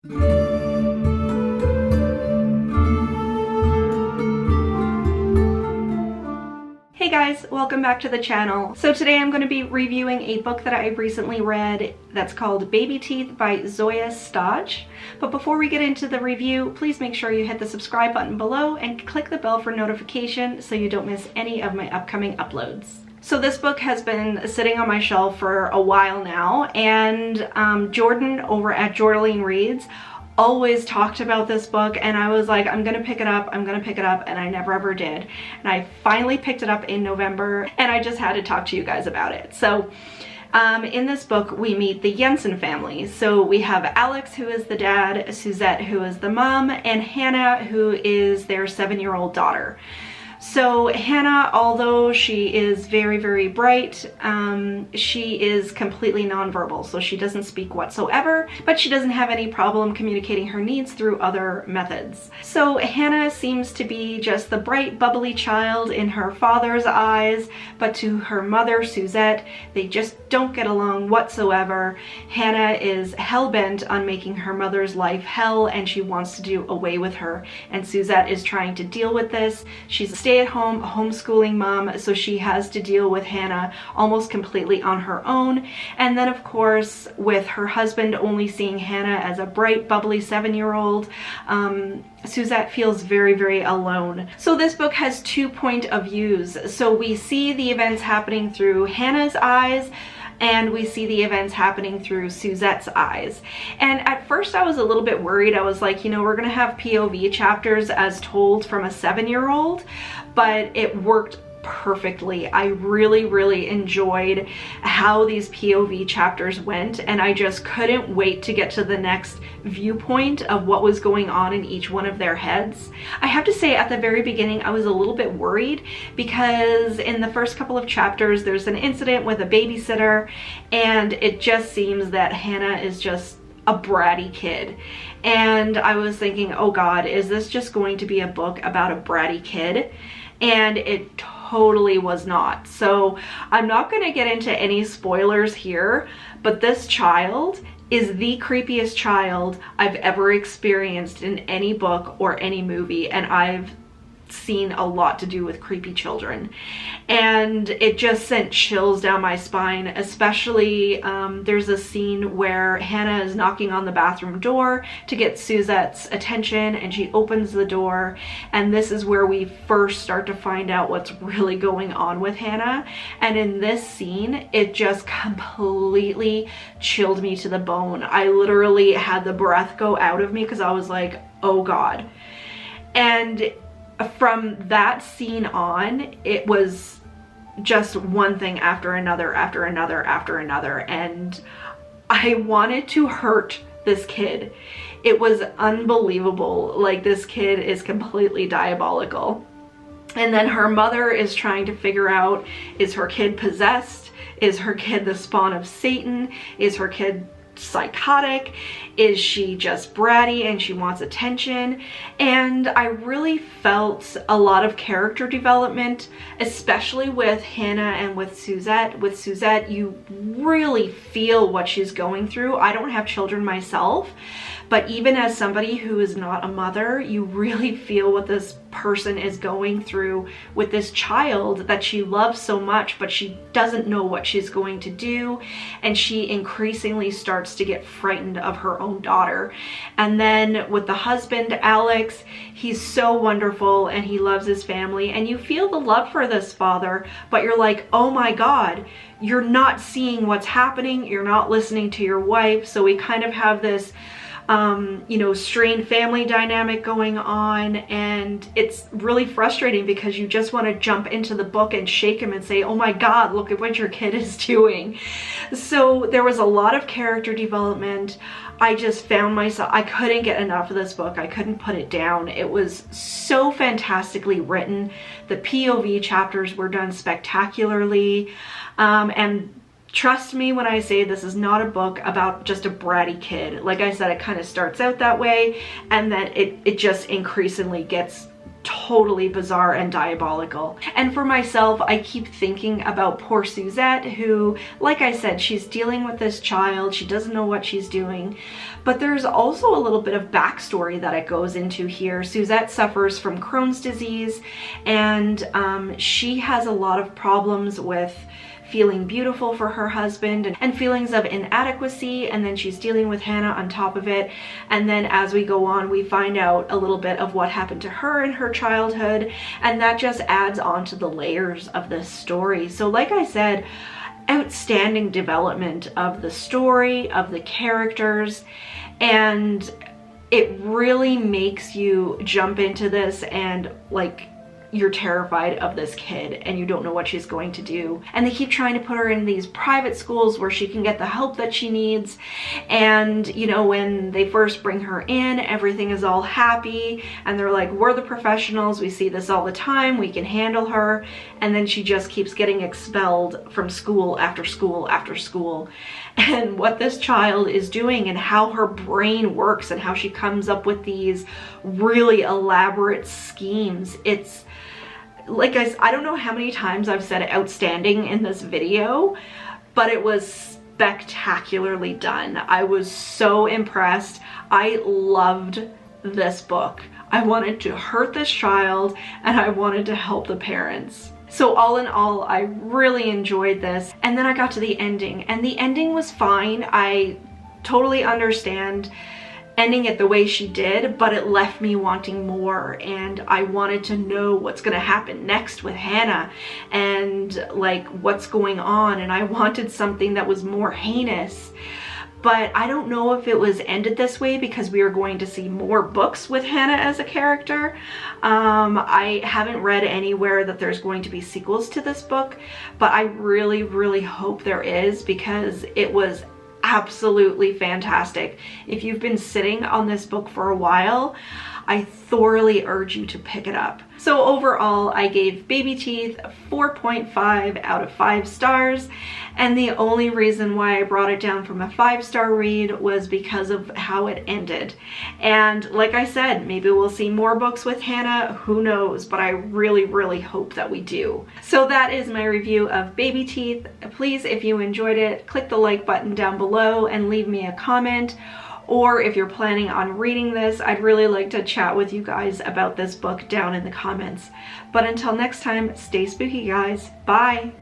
Hey guys, welcome back to the channel. So today I'm going to be reviewing a book that I recently read that's called Baby Teeth by Zoje. But before we get into the review, please make sure you hit the subscribe button below and click the bell for notification so you don't miss any of my upcoming uploads. So this book has been sitting on my shelf for a while now, and Jordan over at Jordaline Reads always talked about this book, and I was like, I'm gonna pick it up, and I never ever did. And I finally picked it up in November, and I just had to talk to you guys about it. So in this book, we meet the Jensen family. So we have Alex, who is the dad, Suzette, who is the mom, and Hannah, who is their 7-year-old daughter. So Hannah, although she is very, very bright, she is completely nonverbal. So she doesn't speak whatsoever, but she doesn't have any problem communicating her needs through other methods. So Hannah seems to be just the bright, bubbly child in her father's eyes, but to her mother, Suzette, they just don't get along whatsoever. Hannah is hell-bent on making her mother's life hell, and she wants to do away with her. And Suzette is trying to deal with this. She's a stay-at-home homeschooling mom, so she has to deal with Hannah almost completely on her own. And then of course, with her husband only seeing Hannah as a bright, bubbly 7-year-old, Suzette feels very, very alone. So this book has 2 point of views. So we see the events happening through Hannah's eyes, and we see the events happening through Suzette's eyes. And at first I was a little bit worried. I was like, you know, we're gonna have POV chapters as told from a 7-year-old, but it worked perfectly. I really, really enjoyed how these POV chapters went, and I just couldn't wait to get to the next viewpoint of what was going on in each one of their heads. I have to say, at the very beginning I was a little bit worried, because in the first couple of chapters there's an incident with a babysitter, and it just seems that Hannah is just a bratty kid. And I was thinking, oh god, is this just going to be a book about a bratty kid? And it totally was not. So I'm not going to get into any spoilers here, but this child is the creepiest child I've ever experienced in any book or any movie, and I've seen a lot to do with creepy children, and it just sent chills down my spine. Especially there's a scene where Hannah is knocking on the bathroom door to get Suzette's attention, and she opens the door, and this is where we first start to find out what's really going on with Hannah. And in this scene, it just completely chilled me to the bone. I literally had the breath go out of me because I was like, oh god. And from that scene on, it was just one thing after another, after another, after another, and I wanted to hurt this kid. It was unbelievable. Like, this kid is completely diabolical. And then her mother is trying to figure out, is her kid possessed? Is her kid the spawn of Satan? Is her kid psychotic? Is she just bratty and she wants attention? And I really felt a lot of character development, especially with Hannah and with Suzette. With Suzette, you really feel what she's going through. I don't have children myself, but even as somebody who is not a mother, you really feel what this person is going through with this child that she loves so much, but she doesn't know what she's going to do, and she increasingly starts to get frightened of her own daughter. And then with the husband, Alex, he's so wonderful and he loves his family, and you feel the love for this father, but you're like, oh my god, you're not seeing what's happening, you're not listening to your wife. So we kind of have this you know, strained family dynamic going on, and it's really frustrating because you just want to jump into the book and shake him and say, oh my god, look at what your kid is doing. So there was a lot of character development. I just found myself, I couldn't get enough of this book. I couldn't put it down. It was so fantastically written. The POV chapters were done spectacularly, and trust me when I say this is not a book about just a bratty kid. Like I said, it kind of starts out that way, and then it just increasingly gets totally bizarre and diabolical. And for myself, I keep thinking about poor Suzette, who, like I said, she's dealing with this child. She doesn't know what she's doing. But there's also a little bit of backstory that it goes into here. Suzette suffers from Crohn's disease, and she has a lot of problems with feeling beautiful for her husband and feelings of inadequacy, and then she's dealing with Hannah on top of it. And then as we go on, we find out a little bit of what happened to her in her childhood, and that just adds on to the layers of this story. So like I said, outstanding development of the story, of the characters, and it really makes you jump into this and like you're terrified of this kid and you don't know what she's going to do. And they keep trying to put her in these private schools where she can get the help that she needs. And you know, when they first bring her in, everything is all happy and they're like, we're the professionals, we see this all the time, we can handle her. And then she just keeps getting expelled from school after school after school. And what this child is doing and how her brain works and how she comes up with these really elaborate schemes, it's like I don't know how many times I've said outstanding in this video, but it was spectacularly done. I was so impressed. I loved this book. I wanted to hurt this child and I wanted to help the parents. So all in all, I really enjoyed this. And then I got to the ending, and the ending was fine. I totally understand ending it the way she did, but it left me wanting more, and I wanted to know what's gonna happen next with Hannah and like what's going on, and I wanted something that was more heinous. But I don't know if it was ended this way because we are going to see more books with Hannah as a character. I haven't read anywhere that there's going to be sequels to this book, but I really, really hope there is, because it was absolutely fantastic. If you've been sitting on this book for a while, I thoroughly urge you to pick it up. So overall, I gave Baby Teeth 4.5 out of 5 stars, and the only reason why I brought it down from a 5-star read was because of how it ended. And like I said, maybe we'll see more books with Hannah, who knows, but I really, really hope that we do. So that is my review of Baby Teeth. Please, if you enjoyed it, click the like button down below and leave me a comment. Or if you're planning on reading this, I'd really like to chat with you guys about this book down in the comments. But until next time, stay spooky, guys. Bye!